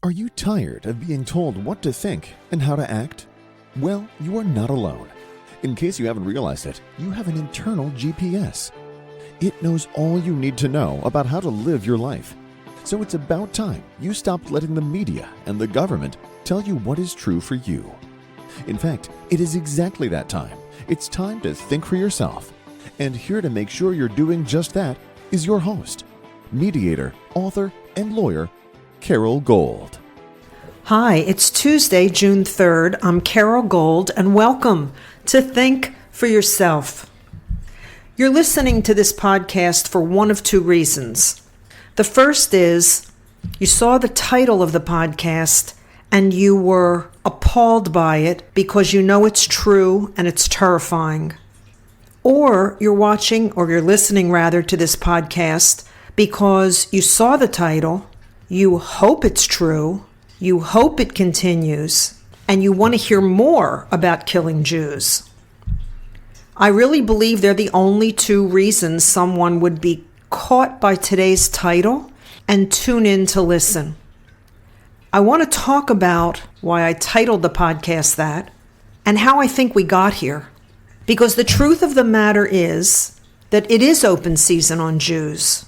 Are you tired of being told what to think and how to act? Well, you are not alone. In case you haven't realized it, you have an internal GPS. It knows all you need to know about how to live your life. So it's about time you stopped letting the media and the government tell you what is true for you. In fact, it is exactly that time. It's time to think for yourself. And here to make sure you're doing just that is your host, mediator, author, and lawyer, Carol Gold. Hi, it's Tuesday, June 3rd. I'm Carol Gold, and welcome to Think for Yourself. You're listening to this podcast for one of two reasons. The first is you saw the title of the podcast and you were appalled by it because you know it's true and it's terrifying. Or you're watching, or you're listening rather, to this podcast because you saw the title, you hope it's true, you hope it continues, and you want to hear more about killing Jews. I really believe they're the only two reasons someone would be caught by today's title and tune in to listen. I want to talk about why I titled the podcast that and how I think we got here. Because the truth of the matter is that it is open season on Jews.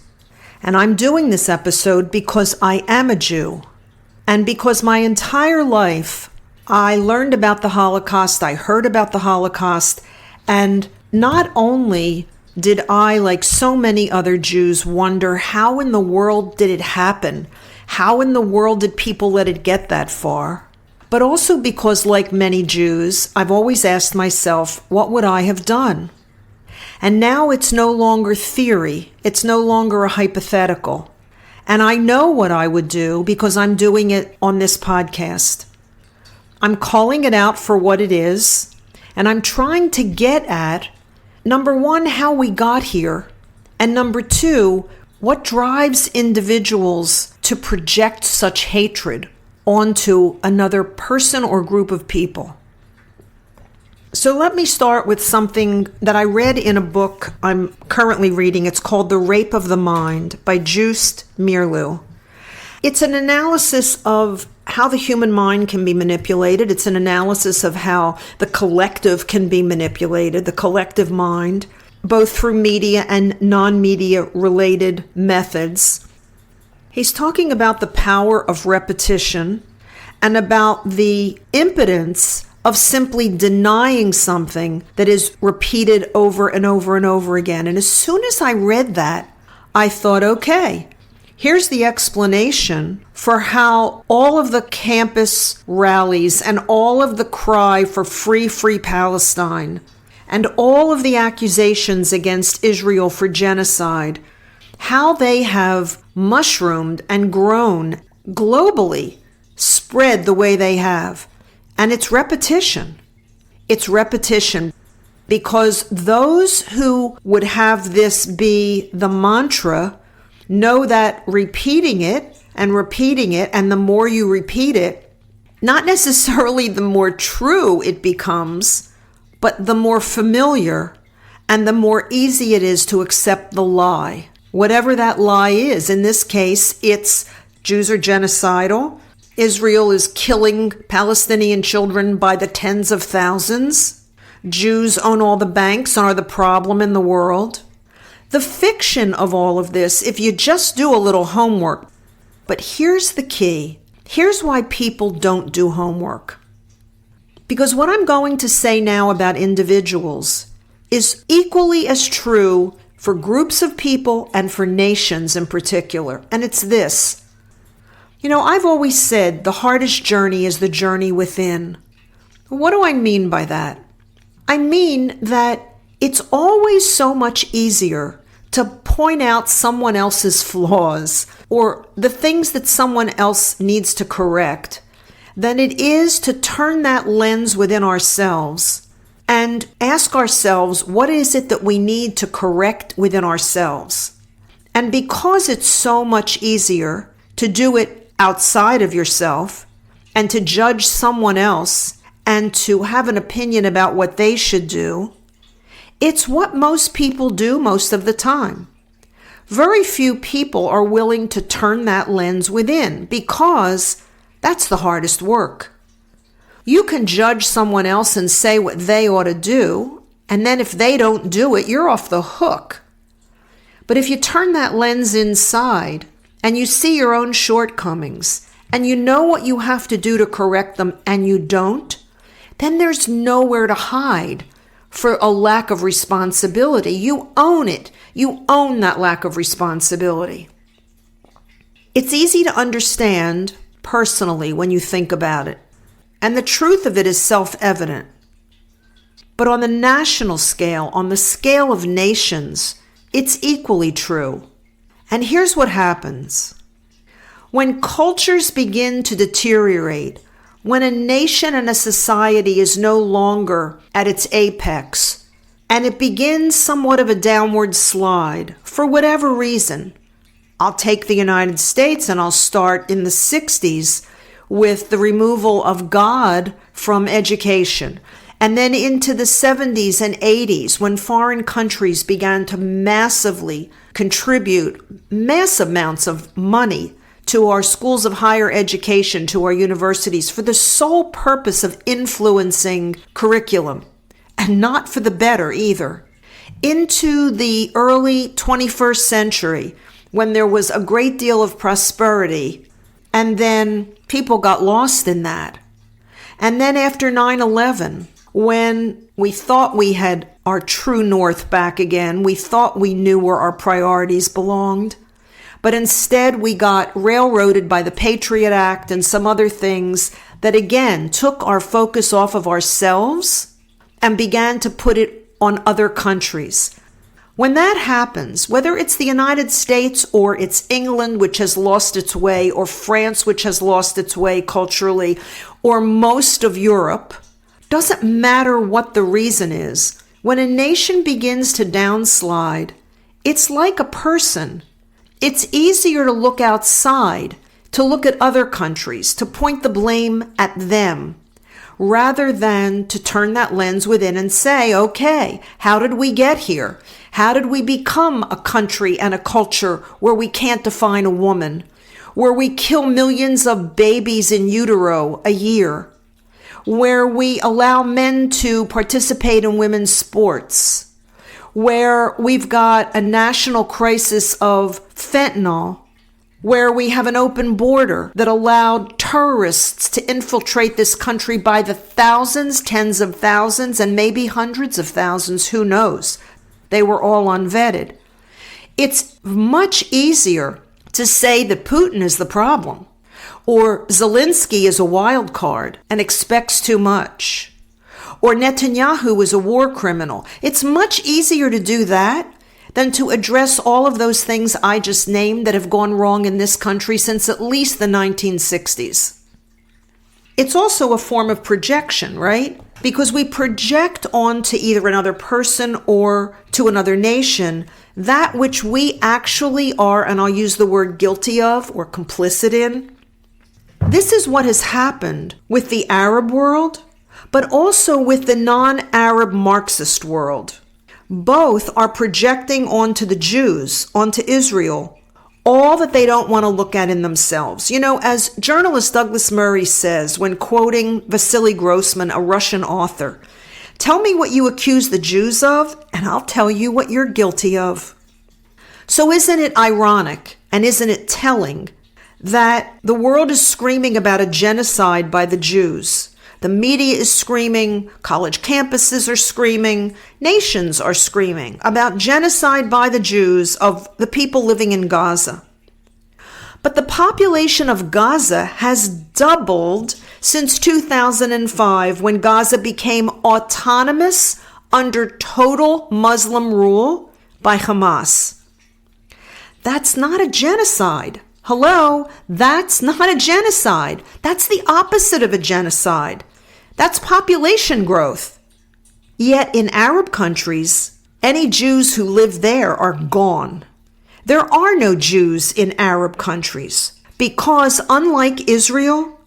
And I'm doing this episode because I am a Jew. And because my entire life I learned about the Holocaust, I heard about the Holocaust, and not only did I, like so many other Jews, wonder how in the world did it happen? How in the world did people let it get that far? But also because, like many Jews, I've always asked myself, what would I have done? And now it's no longer theory. It's no longer a hypothetical. And I know what I would do because I'm doing it on this podcast. I'm calling it out for what it is, and I'm trying to get at, number one, how we got here, and number two, what drives individuals to project such hatred onto another person or group of people. So let me start with something that I read in a book I'm currently reading. It's called The Rape of the Mind by Joost Meerloo. It's an analysis of how the human mind can be manipulated. It's an analysis of how the collective can be manipulated, the collective mind, both through media and non-media related methods. He's talking about the power of repetition and about the impotence of simply denying something that is repeated over and over and over again. And as soon as I read that, I thought, okay, here's the explanation for how all of the campus rallies and all of the cry for free Palestine and all of the accusations against Israel for genocide, how they have mushroomed and grown globally, spread the way they have. And it's repetition. It's repetition because those who would have this be the mantra know that repeating it, and the more you repeat it, not necessarily the more true it becomes, but the more familiar and the more easy it is to accept the lie. Whatever that lie is. In this case, it's Jews are genocidal. Israel is killing Palestinian children by the tens of thousands. Jews own all the banks and are the problem in the world. The fiction of all of this, if you just do a little homework. But here's the key. Here's why people don't do homework. Because what I'm going to say now about individuals is equally as true for groups of people and for nations in particular. And it's this. You know, I've always said the hardest journey is the journey within. What do I mean by that? I mean that it's always so much easier to point out someone else's flaws or the things that someone else needs to correct than it is to turn that lens within ourselves and ask ourselves, what is it that we need to correct within ourselves? And because it's so much easier to do it outside of yourself and to judge someone else and to have an opinion about what they should do, it's what most people do most of the time. Very few people are willing to turn that lens within because That's the hardest work. You can judge someone else and say what they ought to do, and then if they don't do it, you're off the hook. But if you turn that lens inside and you see your own shortcomings and you know what you have to do to correct them and you don't, then there's nowhere to hide for a lack of responsibility. You own it. You own that lack of responsibility. It's easy to understand personally when you think about it, and the truth of it is self-evident. But on the national scale, on the scale of nations, it's equally true. And here's what happens. When cultures begin to deteriorate, when a nation and a society is no longer at its apex, and it begins somewhat of a downward slide, for whatever reason, I'll take the United States and I'll start in the 60s with the removal of God from education. And then into the 70s and 80s, when foreign countries began to massively contribute massive amounts of money to our schools of higher education, to our universities, for the sole purpose of influencing curriculum, and not for the better either. Into the early 21st century, when there was a great deal of prosperity, and then people got lost in that. And then after 9/11, when we thought we had our true north back again, we thought we knew where our priorities belonged, but instead we got railroaded by the Patriot Act and some other things that again took our focus off of ourselves and began to put it on other countries. When that happens, whether it's the United States or it's England, which has lost its way, or France, which has lost its way culturally, or most of Europe, doesn't matter what the reason is. When a nation begins to downslide, it's like a person. It's easier to look outside, to look at other countries, to point the blame at them, rather than to turn that lens within and say, okay, how did we get here? How did we become a country and a culture where we can't define a woman, where we kill millions of babies in utero a year, where we allow men to participate in women's sports, where we've got a national crisis of fentanyl, where we have an open border that allowed terrorists to infiltrate this country by the thousands, tens of thousands, and maybe hundreds of thousands, who knows? They were all unvetted. It's much easier to say that Putin is the problem, or Zelensky is a wild card and expects too much, or Netanyahu is a war criminal. It's much easier to do that than to address all of those things I just named that have gone wrong in this country since at least the 1960s. It's also a form of projection, right? Because we project onto either another person or to another nation that which we actually are, and I'll use the word guilty of or complicit in. This is what has happened with the Arab world, but also with the non-Arab Marxist world. Both are projecting onto the Jews, onto Israel, all that they don't want to look at in themselves. You know, as journalist Douglas Murray says when quoting Vasily Grossman, a Russian author, tell me what you accuse the Jews of, and I'll tell you what you're guilty of. So isn't it ironic, and isn't it telling, that the world is screaming about a genocide by the Jews? The media is screaming, college campuses are screaming, nations are screaming about genocide by the Jews of the people living in Gaza. But the population of Gaza has doubled since 2005, when Gaza became autonomous under total Muslim rule by Hamas. That's not a genocide. Hello, that's not a genocide. That's the opposite of a genocide. That's population growth. Yet in Arab countries, any Jews who live there are gone. There are no Jews in Arab countries because, unlike Israel,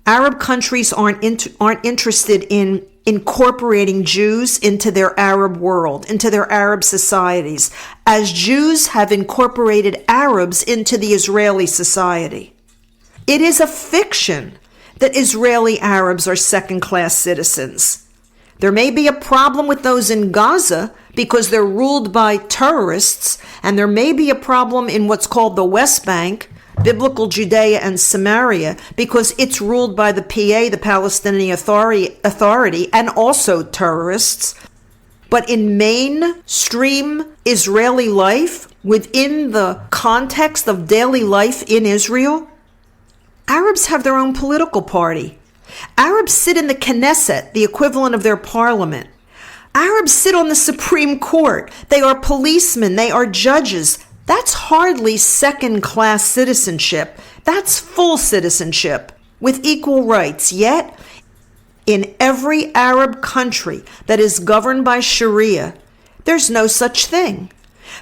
Arab countries aren't interested in incorporating Jews into their Arab world, into their Arab societies, as Jews have incorporated Arabs into the Israeli society. It is a fiction that Israeli Arabs are second-class citizens. There may be a problem with those in Gaza because they're ruled by terrorists, and there may be a problem in what's called the West Bank, Biblical Judea and Samaria, because it's ruled by the PA, the Palestinian Authority, and also terrorists. But in mainstream Israeli life, within the context of daily life in Israel, Arabs have their own political party. Arabs sit in the Knesset, the equivalent of their parliament. Arabs sit on the Supreme Court. They are policemen. They are judges. That's hardly second-class citizenship. That's full citizenship with equal rights. Yet, in every Arab country that is governed by Sharia, there's no such thing.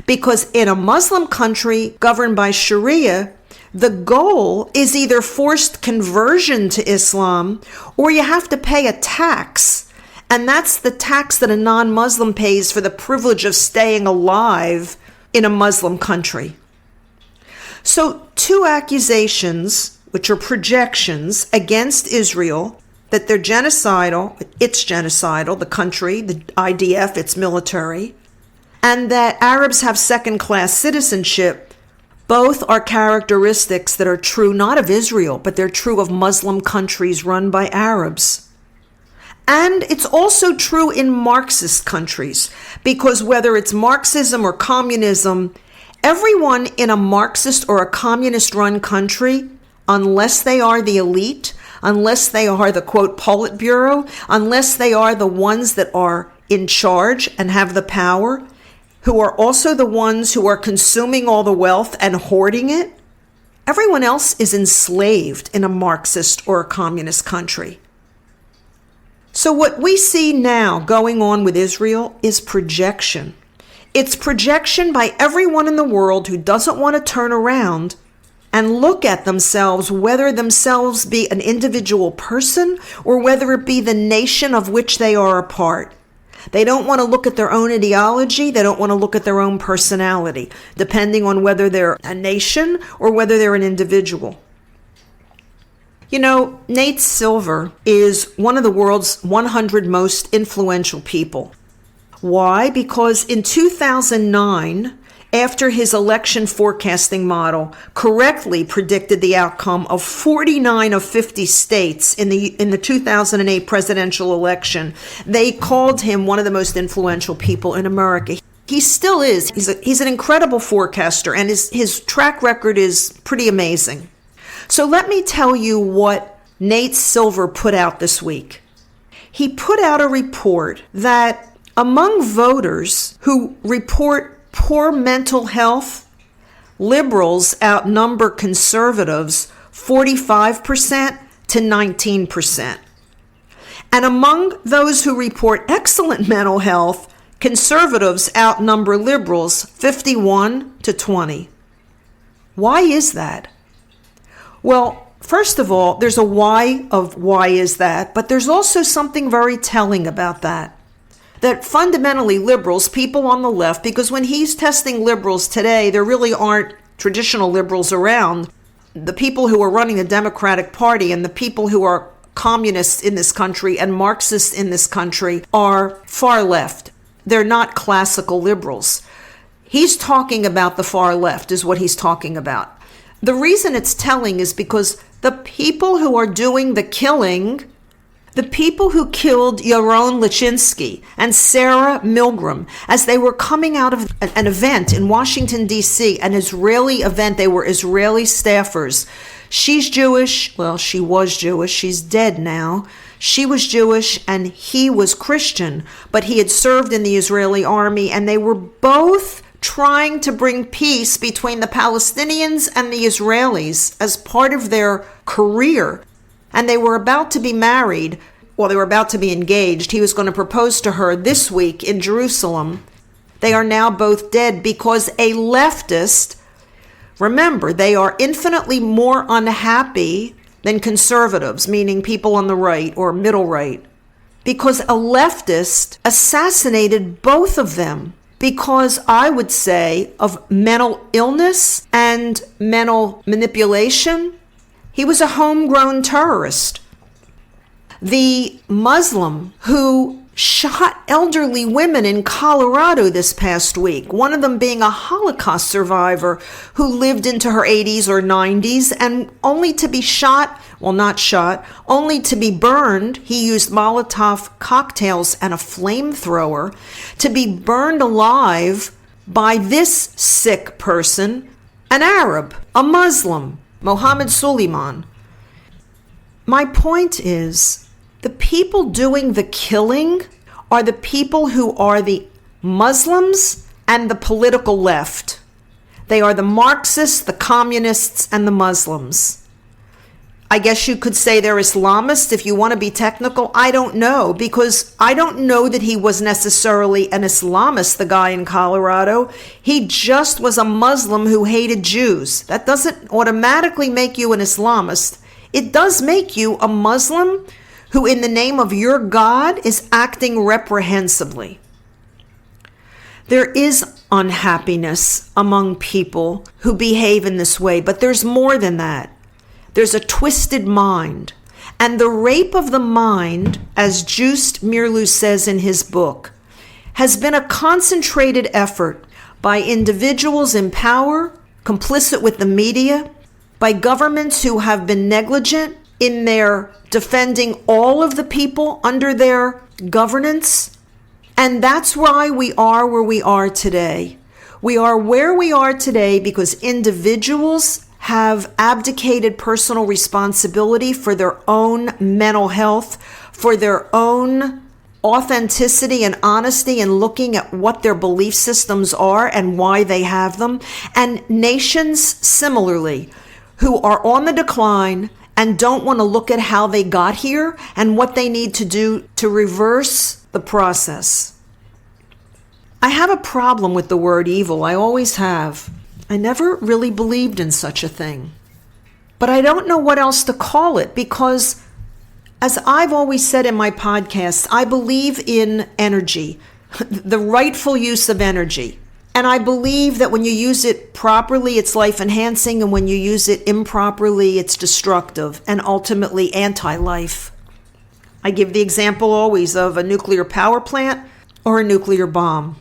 Because in a Muslim country governed by Sharia, the goal is either forced conversion to Islam or you have to pay a tax. And that's the tax that a non-Muslim pays for the privilege of staying alive in a Muslim country. So 2 accusations, which are projections against Israel, that they're genocidal, it's genocidal, the country, the IDF, its military, and that Arabs have second-class citizenship. Both are characteristics that are true not of Israel, but they're true of Muslim countries run by Arabs. And it's also true in Marxist countries, because whether it's Marxism or communism, everyone in a Marxist or a communist-run country, unless they are the elite, unless they are the, quote, Politburo, unless they are the ones that are in charge and have the power, who are also the ones who are consuming all the wealth and hoarding it, everyone else is enslaved in a Marxist or a communist country. So what we see now going on with Israel is projection. It's projection by everyone in the world who doesn't want to turn around and look at themselves, whether themselves be an individual person or whether it be the nation of which they are a part. They don't want to look at their own ideology. They don't want to look at their own personality, depending on whether they're a nation or whether they're an individual. You know, Nate Silver is one of the world's 100 most influential people. Why? Because in 2009, after his election forecasting model correctly predicted the outcome of 49 of 50 states in the 2008 presidential election, they called him one of the most influential people in America. He still is. He's an incredible forecaster, and his track record is pretty amazing. So let me tell you what Nate Silver put out this week. He put out a report that among voters who report poor mental health, liberals outnumber conservatives 45% to 19%. And among those who report excellent mental health, conservatives outnumber liberals 51 to 20. Why is that? Well, first of all, there's a why of why is that, but there's also something very telling about that. That fundamentally liberals, people on the left, because when he's testing liberals today, there really aren't traditional liberals around. The people who are running the Democratic Party and the people who are communists in this country and Marxists in this country are far left. They're not classical liberals. He's talking about the far left is what he's talking about. The reason it's telling is because the people who are doing the killing, the people who killed Yaron Lachinsky and Sarah Milgram as they were coming out of an event in Washington, D.C., an Israeli event, they were Israeli staffers. She's Jewish. Well, she was Jewish. She's dead now. She was Jewish and he was Christian, but he had served in the Israeli army, and they were both trying to bring peace between the Palestinians and the Israelis as part of their career. And they were about to be married. Well, they were about to be engaged. He was going to propose to her this week in Jerusalem. They are now both dead because a leftist, remember, they are infinitely more unhappy than conservatives, meaning people on the right or middle right, because a leftist assassinated both of them because, I would say, of mental illness and mental manipulation. He was a homegrown terrorist. The Muslim who shot elderly women in Colorado this past week, one of them being a Holocaust survivor who lived into her 80s or 90s, and only to be only to be burned. He used Molotov cocktails and a flamethrower to be burned alive by this sick person, an Arab, a Muslim, Mohammed Suleiman. My point is, the people doing the killing are the people who are the Muslims and the political left. They are the Marxists, the communists, and the Muslims. I guess you could say they're Islamists if you want to be technical. I don't know, because I don't know that he was necessarily an Islamist, the guy in Colorado. He just was a Muslim who hated Jews. That doesn't automatically make you an Islamist. It does make you a Muslim who in the name of your God is acting reprehensibly. There is unhappiness among people who behave in this way, but there's more than that. There's a twisted mind. And the rape of the mind, as Joost Meerloo says in his book, has been a concentrated effort by individuals in power, complicit with the media, by governments who have been negligent in their defending all of the people under their governance. And that's why we are where we are today. We are where we are today because individuals have abdicated personal responsibility for their own mental health, for their own authenticity and honesty in looking at what their belief systems are and why they have them. And nations similarly, who are on the decline and don't want to look at how they got here and what they need to do to reverse the process. I have a problem with the word evil. I always have. I never really believed in such a thing. But I don't know what else to call it because, as I've always said in my podcasts, I believe in energy, the rightful use of energy. And I believe that when you use it properly, it's life-enhancing, and when you use it improperly, it's destructive and ultimately anti-life. I give the example always of a nuclear power plant or a nuclear bomb.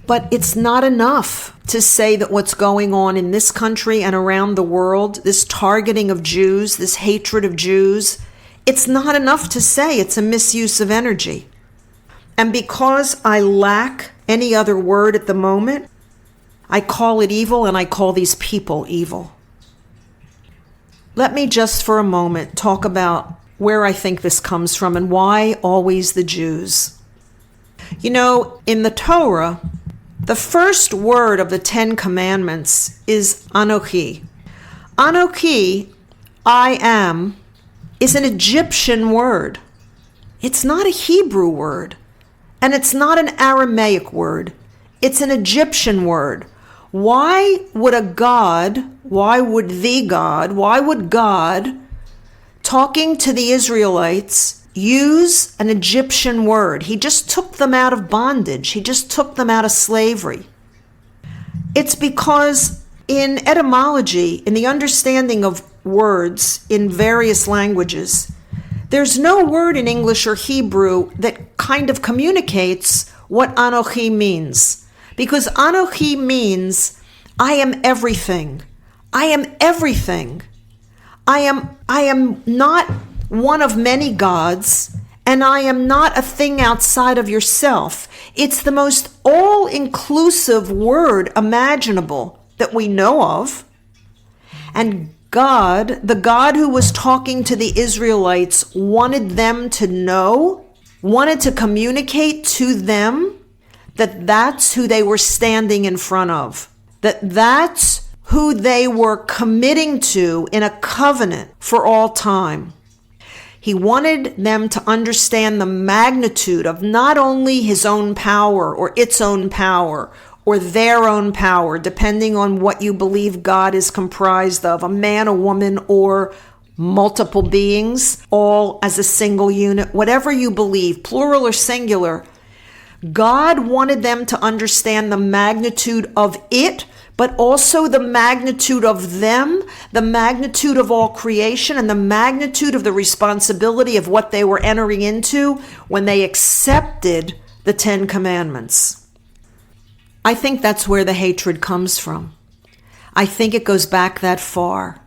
But it's not enough to say that what's going on in this country and around the world, this targeting of Jews, this hatred of Jews, it's not enough to say it's a misuse of energy. And because I lack any other word at the moment, I call it evil and I call these people evil. Let me just for a moment talk about where I think this comes from and why always the Jews. You know, in the Torah, the first word of the 10 Commandments is Anochi. Anochi, I am, is an Egyptian word. It's not a Hebrew word. And it's not an Aramaic word. It's an Egyptian word. Why would God, talking to the Israelites, use an Egyptian word? He just took them out of bondage. He just took them out of slavery. It's because in etymology, in the understanding of words in various languages, there's no word in English or Hebrew that kind of communicates what Anochi means. Because Anochi means, I am everything. I am everything. I am not one of many gods, and I am not a thing outside of yourself. It's the most all-inclusive word imaginable that we know of. And God, the God who was talking to the Israelites, wanted them to know, wanted to communicate to them that that's who they were standing in front of, that that's who they were committing to in a covenant for all time. He wanted them to understand the magnitude of not only his own power or its own power or their own power, depending on what you believe God is comprised of, a man, a woman, or multiple beings, all as a single unit, whatever you believe, plural or singular. God wanted them to understand the magnitude of it but also the magnitude of them, the magnitude of all creation, and the magnitude of the responsibility of what they were entering into when they accepted the Ten Commandments. I think that's where the hatred comes from. I think it goes back that far.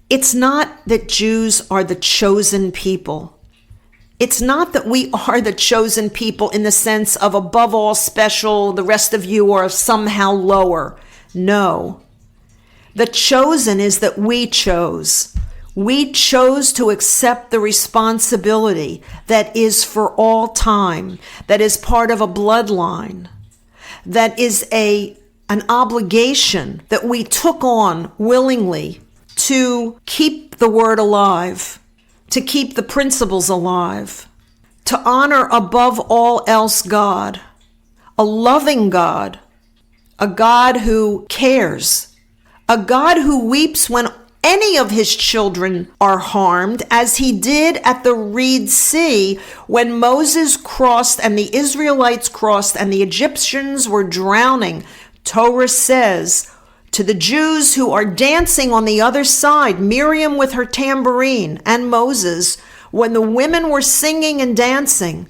It's not that Jews are the chosen people. It's not that we are the chosen people in the sense of above all special, the rest of you are somehow lower. No. The chosen is that we chose. We chose to accept the responsibility that is for all time, that is part of a bloodline, that is an obligation that we took on willingly to keep the word alive, to keep the principles alive, to honor above all else God, a loving God, a God who cares, a God who weeps when any of his children are harmed, as he did at the Reed Sea when Moses crossed and the Israelites crossed and the Egyptians were drowning. Torah says to the Jews who are dancing on the other side, Miriam with her tambourine and Moses, when the women were singing and dancing,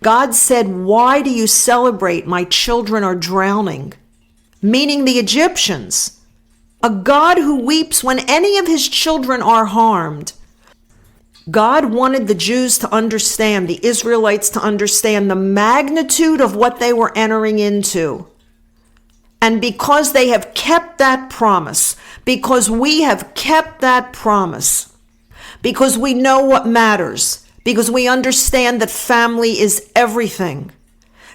God said, "Why do you celebrate? My children are drowning," meaning the Egyptians. A God who weeps when any of his children are harmed. God wanted the Jews to understand, the Israelites to understand the magnitude of what they were entering into. And because they have kept that promise, because we have kept that promise, because we know what matters, because we understand that family is everything,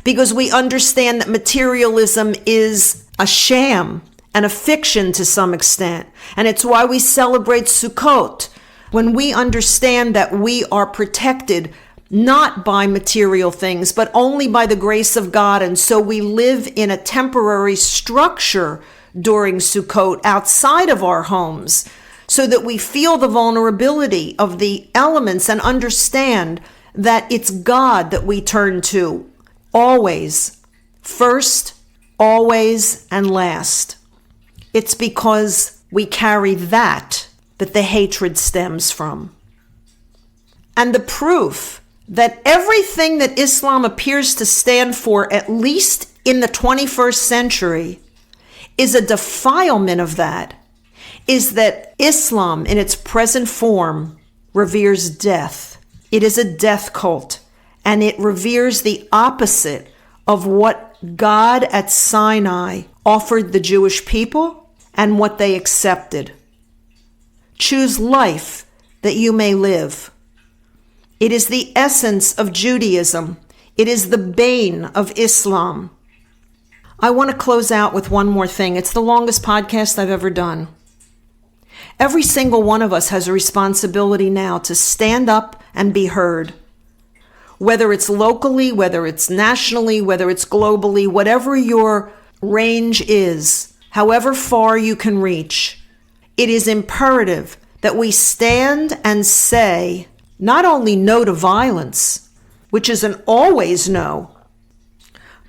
because we understand that materialism is a sham and a fiction to some extent. And it's why we celebrate Sukkot, when we understand that we are protected not by material things, but only by the grace of God. And so we live in a temporary structure during Sukkot outside of our homes, so that we feel the vulnerability of the elements and understand that it's God that we turn to always, first, always, and last. It's because we carry that the hatred stems from. And the proof that everything that Islam appears to stand for, at least in the 21st century, is a defilement of that, is that Islam in its present form reveres death. It is a death cult, and it reveres the opposite of what God at Sinai offered the Jewish people and what they accepted. Choose life that you may live. It is the essence of Judaism. It is the bane of Islam. I want to close out with one more thing. It's the longest podcast I've ever done. Every single one of us has a responsibility now to stand up and be heard. Whether it's locally, whether it's nationally, whether it's globally, whatever your range is, however far you can reach, it is imperative that we stand and say not only no to violence, which is an always no,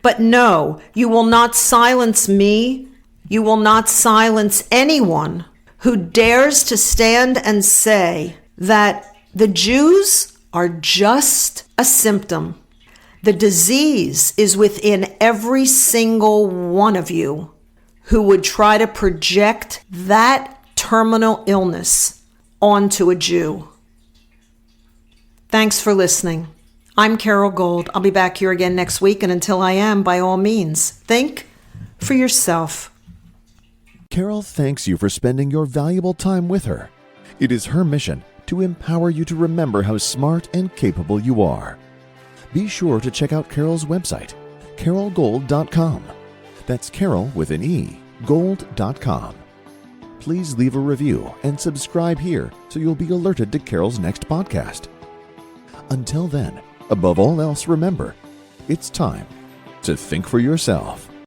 but no, you will not silence me. You will not silence anyone who dares to stand and say that the Jews are just a symptom. The disease is within every single one of you who would try to project that terminal illness onto a Jew. Thanks for listening. I'm Carol Gold. I'll be back here again next week, and until I am, by all means, think for yourself. Carol thanks you for spending your valuable time with her. It is her mission to empower you to remember how smart and capable you are. Be sure to check out Carol's website, carolgold.com. That's Carol with an E, gold.com. Please leave a review and subscribe here so you'll be alerted to Carol's next podcast. Until then, above all else, remember, it's time to think for yourself.